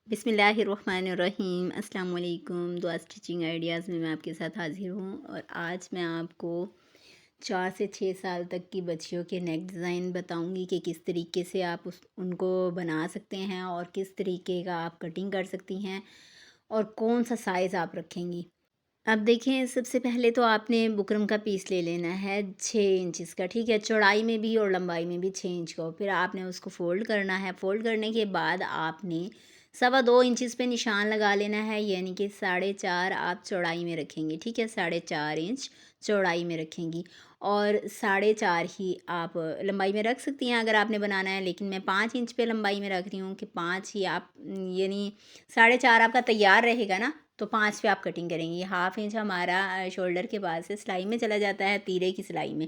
बिस्मिल्लाहिर्रहमानिर्रहीम अस्सलाम वालेकुम। दुआ स्टिचिंग आइडियाज़ में मैं आपके साथ हाज़िर हूँ और आज मैं आपको 4 से 6 साल तक की बच्चियों के नेक डिज़ाइन बताऊँगी कि किस तरीके से आप उनको बना सकते हैं और किस तरीके का आप कटिंग कर सकती हैं और कौन सा साइज़ आप रखेंगी। अब देखें, सबसे पहले तो आपने बुकरम का पीस ले लेना है 6 इंचज़ का, ठीक है? चौड़ाई में भी और लंबाई में भी 6 इंच का। फिर आपने उसको फ़ोल्ड करना है। फ़ोल्ड करने के बाद आपने 2.25 इंचज़ पे निशान लगा लेना है, यानी कि 4.5 आप चौड़ाई में रखेंगी, ठीक है? 4.5 इंच चौड़ाई में रखेंगी और 4.5 ही आप लंबाई में रख सकती हैं अगर आपने बनाना है, लेकिन मैं 5 इंच पे लंबाई में रख रही हूँ कि 5 ही आप यानी 4.5 आपका तैयार रहेगा ना, तो 5 पे आप कटिंग करेंगी। हाफ़ इंच हमारा शोल्डर के बाद से सिलाई में चला जाता है, तीरे की सिलाई में।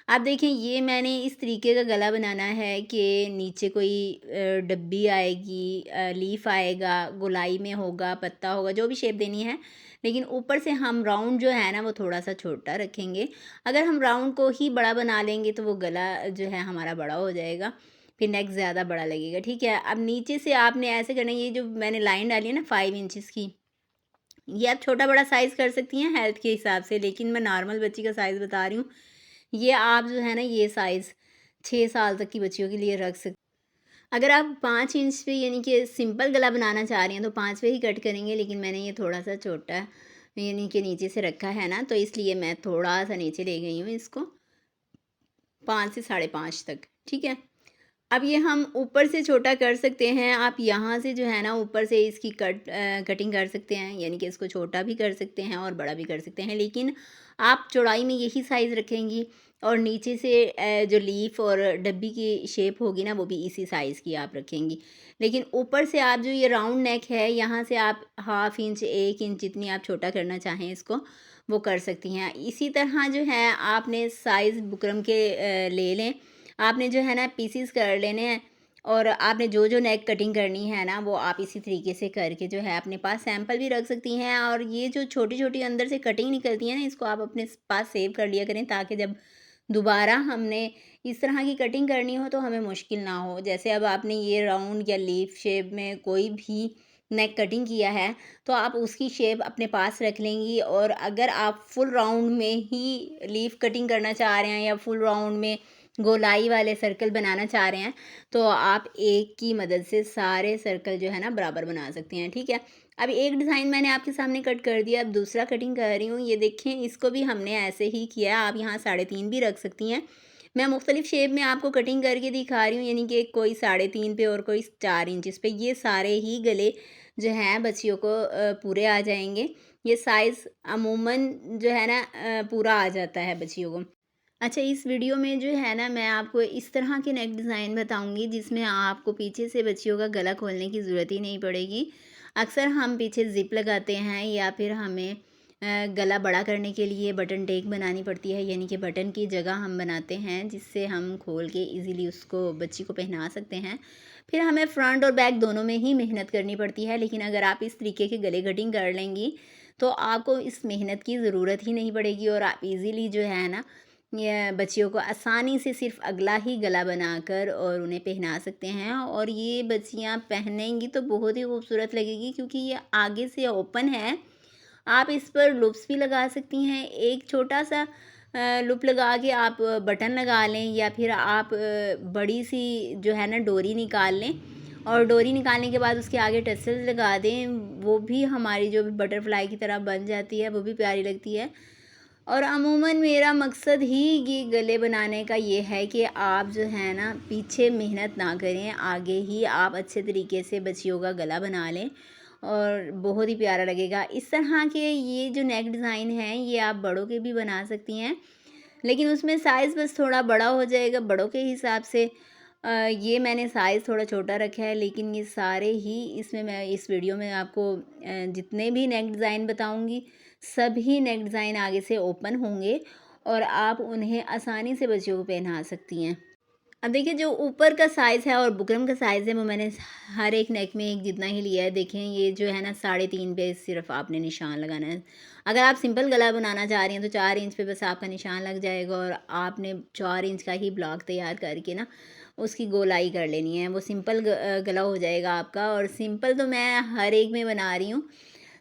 आप देखें, ये मैंने इस तरीके का गला बनाना है कि नीचे कोई डब्बी आएगी, लीफ आएगा, गोलाई में होगा, पत्ता होगा, जो भी शेप देनी है। लेकिन ऊपर से हम राउंड जो है ना वो थोड़ा-सा छोटा रखेंगे। अगर हम राउंड को ही बड़ा बना लेंगे तो वो गला जो है हमारा बड़ा हो जाएगा, फिर नेक ज़्यादा बड़ा लगेगा, ठीक है? अब नीचे से आपने ऐसे करना है, ये जो मैंने लाइन डाली है ना 5 इंचज़ की, ये आप छोटा-बड़ा साइज़ कर सकती हैं हेल्थ के हिसाब से, लेकिन मैं नॉर्मल बच्ची का साइज़ बता रही हूँ। ये आप जो है ना ये साइज़ 6 साल तक की बच्चियों के लिए रख सक अगर आप 5 इंच पे यानी कि सिंपल गला बनाना चाह रही हैं तो 5 पे ही कट करेंगे, लेकिन मैंने ये थोड़ा-सा छोटा यानी कि नीचे से रखा है ना, तो इसलिए मैं थोड़ा-सा नीचे ले गई हूँ इसको, 5 से 5.5 तक, ठीक है? अब ये हम ऊपर से छोटा कर सकते हैं। आप यहाँ से जो है ना ऊपर से इसकी कटिंग कर सकते हैं, यानी कि इसको छोटा भी कर सकते हैं और बड़ा भी कर सकते हैं, लेकिन आप चौड़ाई में यही साइज़ रखेंगी और नीचे से जो लीफ और डब्बी की शेप होगी ना वो भी इसी साइज़ की आप रखेंगी। लेकिन ऊपर से आप जो ये राउंड नेक है, यहाँ से आप हाफ़ इंच 1 इंच जितनी आप छोटा करना चाहें इसको, वो कर सकती हैं। इसी तरह जो है आपने साइज़ बुकरम के ले लें। आपने जो है ना पीसीस कर लेने हैं और आपने जो नेक कटिंग करनी है ना वो आप इसी तरीके से करके जो है अपने पास सैंपल भी रख सकती हैं, और ये जो छोटी-छोटी अंदर से कटिंग निकलती है ना, इसको आप अपने पास सेव कर लिया करें, ताकि जब दोबारा हमने इस तरह की कटिंग करनी हो तो हमें मुश्किल ना हो। जैसे अब आपने ये राउंड या लीफ शेप में कोई भी नेक कटिंग किया है, तो आप उसकी शेप अपने पास रख लेंगी, और अगर आप फुल राउंड में ही लीफ कटिंग करना चाह रहे हैं या फुल राउंड में गोलाई वाले सर्कल बनाना चाह रहे हैं, तो आप एक की मदद से सारे सर्कल जो है ना बराबर बना सकती हैं, ठीक है? अब एक डिज़ाइन मैंने आपके सामने कट कर दिया, अब दूसरा कटिंग कर रही हूँ। ये देखें, इसको भी हमने ऐसे ही किया है। आप यहाँ 3.5 भी रख सकती हैं। मैं मुख्तलिफ़ शेप में आपको कटिंग करके दिखा रही हूँ, यानी कि कोई 3.5 पे और कोई 4 इंचज़ पे। ये सारे ही गले जो हैं बच्चियों को पूरे आ जाएँगे। ये साइज़ अमूमन जो है ना पूरा आ जाता है बच्चियों को। अच्छा, इस वीडियो में जो है ना मैं आपको इस तरह के नेक डिज़ाइन बताऊंगी जिसमें आपको पीछे से बच्चियों का गला खोलने की ज़रूरत ही नहीं पड़ेगी। अक्सर हम पीछे ज़िप लगाते हैं या फिर हमें गला बड़ा करने के लिए बटन टेक बनानी पड़ती है, यानी कि बटन की जगह हम बनाते हैं जिससे हम खोल के इजीली उसको बच्ची को पहना सकते हैं। फिर हमें फ्रंट और बैक दोनों में ही मेहनत करनी पड़ती है, लेकिन अगर आप इस तरीके के गले कटिंग कर लेंगी तो आपको इस मेहनत की ज़रूरत ही नहीं पड़ेगी, और आप इजीली जो है ना ये बच्चियों को आसानी से सिर्फ अगला ही गला बनाकर और उन्हें पहना सकते हैं, और ये बच्चियां पहनेंगी तो बहुत ही खूबसूरत लगेगी, क्योंकि ये आगे से ओपन है। आप इस पर लूप्स भी लगा सकती हैं। एक छोटा सा लूप लगा के आप बटन लगा लें, या फिर आप बड़ी सी जो है ना डोरी निकाल लें, और डोरी निकालने के बाद उसके आगे टसल्स लगा दें। वो भी हमारी जो बटरफ्लाई की तरह बन जाती है, वो भी प्यारी लगती है। और अमूमन मेरा मकसद ही ये गले बनाने का ये है कि आप जो है ना पीछे मेहनत ना करें, आगे ही आप अच्छे तरीके से बच्चियों का गला बना लें और बहुत ही प्यारा लगेगा। इस तरह के ये जो नेक डिज़ाइन हैं ये आप बड़ों के भी बना सकती हैं, लेकिन उसमें साइज़ बस थोड़ा बड़ा हो जाएगा बड़ों के हिसाब से। ये मैंने साइज़ थोड़ा छोटा रखा है, लेकिन ये सारे ही इसमें मैं इस वीडियो में आपको जितने भी नेक डिज़ाइन बताऊंगी, सभी नेक डिज़ाइन आगे से ओपन होंगे और आप उन्हें आसानी से बच्चियों को पहना सकती हैं। अब देखिए, जो ऊपर का साइज़ है और बुकरम का साइज़ है वो मैंने हर एक नेक में एक जितना ही लिया है। देखें, ये जो है ना 3.5 पे सिर्फ आपने निशान लगाना है। अगर आप सिंपल गला बनाना चाह रही हैं तो 4 इंच पे बस आपका निशान लग जाएगा, और आपने 4 इंच का ही ब्लॉक तैयार करके ना उसकी गोलाई कर लेनी है। वो सिंपल गला हो जाएगा आपका। और सिंपल तो मैं हर एक में बना रही हूँ,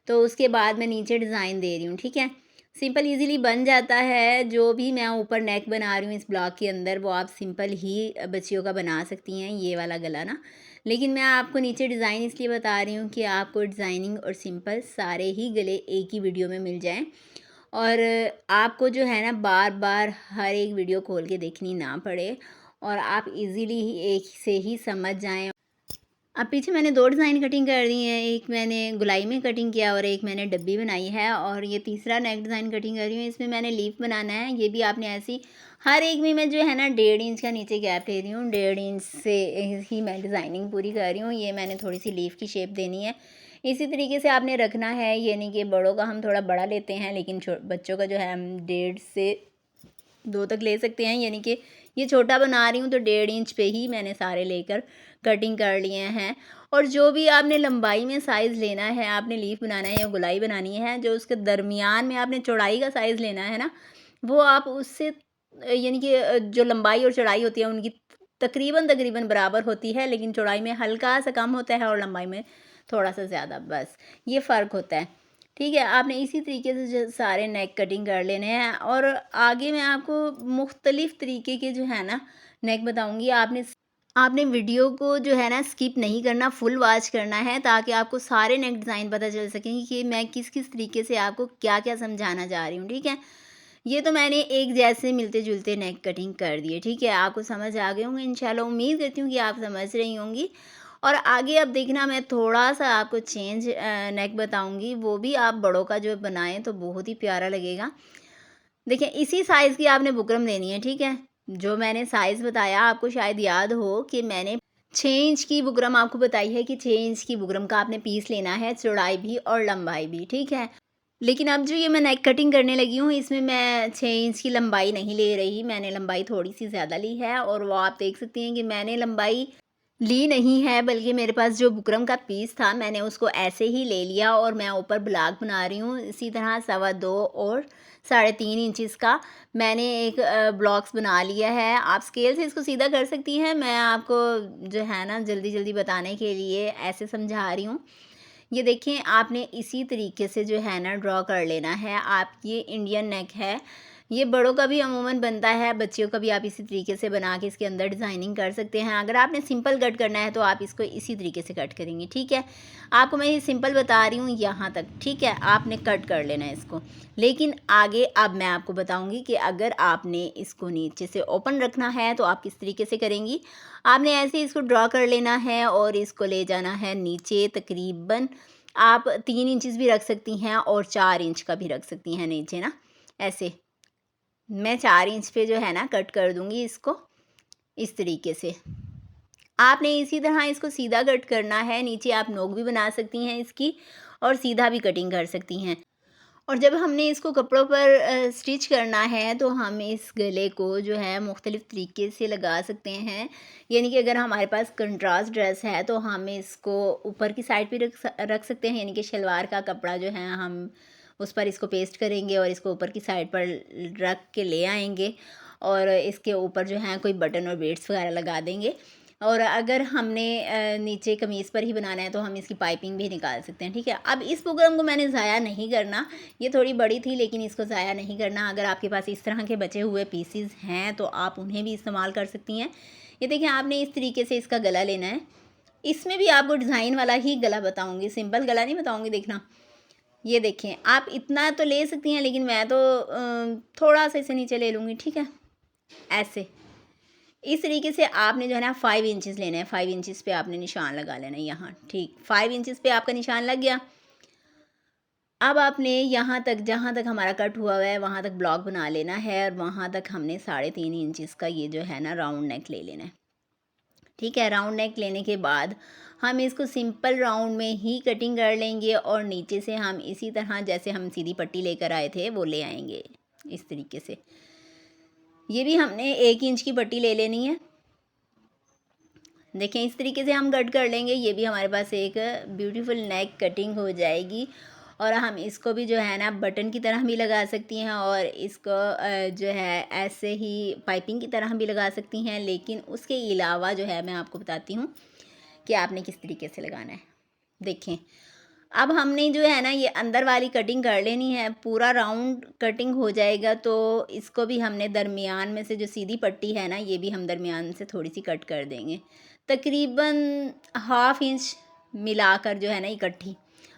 तो उसके बाद मैं नीचे डिज़ाइन दे रही हूँ, ठीक है। सिंपल इजीली बन जाता है। जो भी मैं ऊपर नेक बना रही हूँ इस ब्लॉक के अंदर, वो आप सिंपल ही बच्चियों का बना सकती हैं, ये वाला गला ना। लेकिन मैं आपको नीचे डिज़ाइन इसलिए बता रही हूँ कि आपको डिज़ाइनिंग और सिंपल सारे ही गले एक ही वीडियो में मिल जाएँ, और आपको जो है ना बार बार हर एक वीडियो खोल के देखनी ना पड़े, और आप इजीली ही एक से ही समझ जाएं। अब पीछे मैंने 2 डिज़ाइन कटिंग कर दी हैं, एक मैंने गोलाई में कटिंग किया और एक मैंने डब्बी बनाई है, और ये तीसरा नेक डिज़ाइन कटिंग कर रही हूँ। इसमें मैंने लीफ बनाना है। ये भी आपने ऐसी हर एक में मैं जो है ना 1.5 इंच का नीचे गैप ले रही हूँ, 1.5 इंच से ही मैं डिज़ाइनिंग पूरी कर रही हूँ। ये मैंने थोड़ी सी लीफ की शेप देनी है। इसी तरीके से आपने रखना है, ये नहीं कि बड़ों का हम थोड़ा बड़ा लेते हैं, लेकिन बच्चों का जो है हम 1.5 से 2 तक ले सकते हैं। यानी कि ये छोटा बना रही हूँ तो 1.5 इंच पे ही मैंने सारे लेकर कटिंग कर लिए हैं। और जो भी आपने लंबाई में साइज़ लेना है, आपने लीफ बनाना है या गोलाई बनानी है, जो उसके दरमियान में आपने चौड़ाई का साइज़ लेना है ना, वो आप उससे यानी कि जो लंबाई और चौड़ाई होती है उनकी तकरीबन तकरीबन बराबर होती है, लेकिन चौड़ाई में हल्का सा कम होता है और लंबाई में थोड़ा सा ज़्यादा, बस ये फ़र्क होता है। ठीक है, आपने इसी तरीके से जो सारे नेक कटिंग कर लेने हैं। और आगे मैं आपको मुख्तलिफ़ तरीके के जो है ना नेक बताऊँगी। आपने वीडियो को जो है ना स्किप नहीं करना, फुल वॉच करना है, ताकि आपको सारे नेक डिज़ाइन पता चल सकें कि मैं किस किस तरीके से आपको क्या क्या समझाना चाह रही हूँ, ठीक है। ये तो मैंने एक जैसे मिलते जुलते नेक कटिंग कर दिए, ठीक है। आपको समझ आ गए होंगे इंशाल्लाह, उम्मीद करती हूँ कि आप समझ रही होंगी। और आगे अब देखना, मैं थोड़ा सा आपको चेंज नेक बताऊंगी, वो भी आप बड़ों का जो बनाएं तो बहुत ही प्यारा लगेगा। देखिए, इसी साइज़ की आपने बुकरम लेनी है, ठीक है। जो मैंने साइज़ बताया आपको शायद याद हो कि मैंने 6 इंच की बुकरम आपको बताई है कि 6 इंच की बुकरम का आपने पीस लेना है, चौड़ाई भी और लंबाई भी, ठीक है। लेकिन अब जो ये मैं नेक कटिंग करने लगी हूँ, इसमें मैं 6 इंच की लंबाई नहीं ले रही, मैंने लंबाई थोड़ी-सी ज़्यादा ली है। और वो आप देख सकती हैं कि मैंने लंबाई ली नहीं है, बल्कि मेरे पास जो बुकरम का पीस था मैंने उसको ऐसे ही ले लिया, और मैं ऊपर ब्लॉक बना रही हूँ। इसी तरह 2.25 और 3.5 इंचज़ का मैंने एक ब्लॉक्स बना लिया है। आप स्केल से इसको सीधा कर सकती हैं, मैं आपको जो है ना जल्दी-जल्दी बताने के लिए ऐसे समझा रही हूँ। ये देखें, आपने इसी तरीके से जो है ना ड्रॉ कर लेना है। आप ये इंडियन नेक है, ये बड़ों का भी अमूमन बनता है, बच्चियों का भी आप इसी तरीके से बना के इसके अंदर डिज़ाइनिंग कर सकते हैं। अगर आपने सिंपल कट करना है तो आप इसको इसी तरीके से कट करेंगे, ठीक है। आपको मैं ये सिंपल बता रही हूँ यहाँ तक, ठीक है। आपने कट कर लेना है इसको। लेकिन आगे अब मैं आपको बताऊँगी कि अगर आपने इसको नीचे से ओपन रखना है तो आप किस तरीके से करेंगी। आपने ऐसे इसको ड्रॉ कर लेना है और इसको ले जाना है नीचे, तकरीबन आप 3 इंचज़ भी रख सकती हैं और 4 इंच का भी रख सकती हैं नीचे ना, ऐसे। मैं 4 इंच पे जो है ना कट कर दूँगी इसको, इस तरीके से। आपने इसी तरह इसको सीधा कट करना है, नीचे आप नोक भी बना सकती हैं इसकी, और सीधा भी कटिंग कर सकती हैं। और जब हमने इसको कपड़ों पर स्टिच करना है तो हम इस गले को जो है मुख्तलिफ़ तरीके से लगा सकते हैं। यानी कि अगर हमारे पास कंट्रास्ट ड्रेस है तो हम इसको ऊपर की साइड पे रख सकते हैं, यानी कि शलवार का कपड़ा जो है हम उस पर इसको पेस्ट करेंगे और इसको ऊपर की साइड पर रख के ले आएंगे, और इसके ऊपर जो है कोई बटन और बीड्स वगैरह लगा देंगे। और अगर हमने नीचे कमीज़ पर ही बनाना है तो हम इसकी पाइपिंग भी निकाल सकते हैं, ठीक है। अब इस प्रोग्राम को मैंने ज़ाया नहीं करना, ये थोड़ी बड़ी थी, लेकिन इसको ज़ाया नहीं करना। अगर आपके पास इस तरह के बचे हुए पीसीज हैं तो आप उन्हें भी इस्तेमाल कर सकती हैं। ये देखिए, आपने इस तरीके से इसका गला लेना है। इसमें भी आपको डिज़ाइन वाला ही गला बताऊँगी, सिंपल गला नहीं बताऊँगी। देखना, ये देखें, आप इतना तो ले सकती हैं, लेकिन मैं तो थोड़ा सा इसे नीचे ले लूँगी, ठीक है, ऐसे। इस तरीके से आपने जो है ना 5 इंचज़ लेना है, 5 इंचज़ पे आपने निशान लगा लेना है यहाँ, ठीक। 5 इंचज़ पे आपका निशान लग गया। अब आपने यहाँ तक, जहाँ तक हमारा कट हुआ है वहाँ तक ब्लॉक बना लेना है, और वहाँ तक हमने 3.5 इंचज़ का ये जो है ना राउंड नेक ले लेना है, ठीक है। राउंड नेक लेने के बाद हम इसको सिंपल राउंड में ही कटिंग कर लेंगे, और नीचे से हम इसी तरह जैसे हम सीधी पट्टी लेकर आए थे वो ले आएंगे, इस तरीके से। ये भी हमने 1 इंच की पट्टी ले लेनी है। देखें, इस तरीके से हम कट कर लेंगे, ये भी हमारे पास एक ब्यूटीफुल नेक कटिंग हो जाएगी। और हम इसको भी जो है ना बटन की तरह भी लगा सकती हैं और इसको जो है ऐसे ही पाइपिंग की तरह भी लगा सकती हैं। लेकिन उसके अलावा जो है मैं आपको बताती हूँ कि आपने किस तरीके से लगाना है। देखें, अब हमने जो है ना ये अंदर वाली कटिंग कर लेनी है, पूरा राउंड कटिंग हो जाएगा तो इसको भी हमने दरमियान में से जो सीधी पट्टी है ना ये भी हम दरमियान से थोड़ी सी कट कर देंगे, तकरीबन हाफ इंच मिलाकर जो है ना इकट्ठी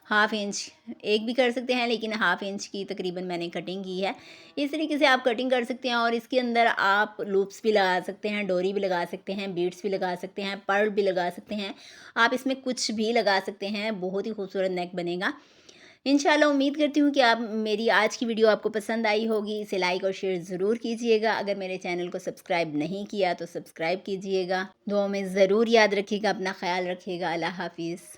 हाफ इंच, एक भी कर सकते हैं लेकिन हाफ इंच की तकरीबन मैंने कटिंग की है। इस तरीके से आप कटिंग कर सकते हैं और इसके अंदर आप लूप्स भी लगा सकते हैं, डोरी भी लगा सकते हैं, बीड्स भी लगा सकते हैं, पर्ल भी लगा सकते हैं। आप इसमें कुछ भी लगा सकते हैं, बहुत ही खूबसूरत नेक बनेगा। इंशाल्लाह उम्मीद करती हूँ कि आप मेरी आज की वीडियो आपको पसंद आई होगी। इसे लाइक और शेयर ज़रूर कीजिएगा। अगर मेरे चैनल को सब्सक्राइब नहीं किया तो सब्सक्राइब कीजिएगा। दुआओं में ज़रूर याद रखिएगा, अपना ख़्याल रखिएगा। अल्लाह हाफ़िज़।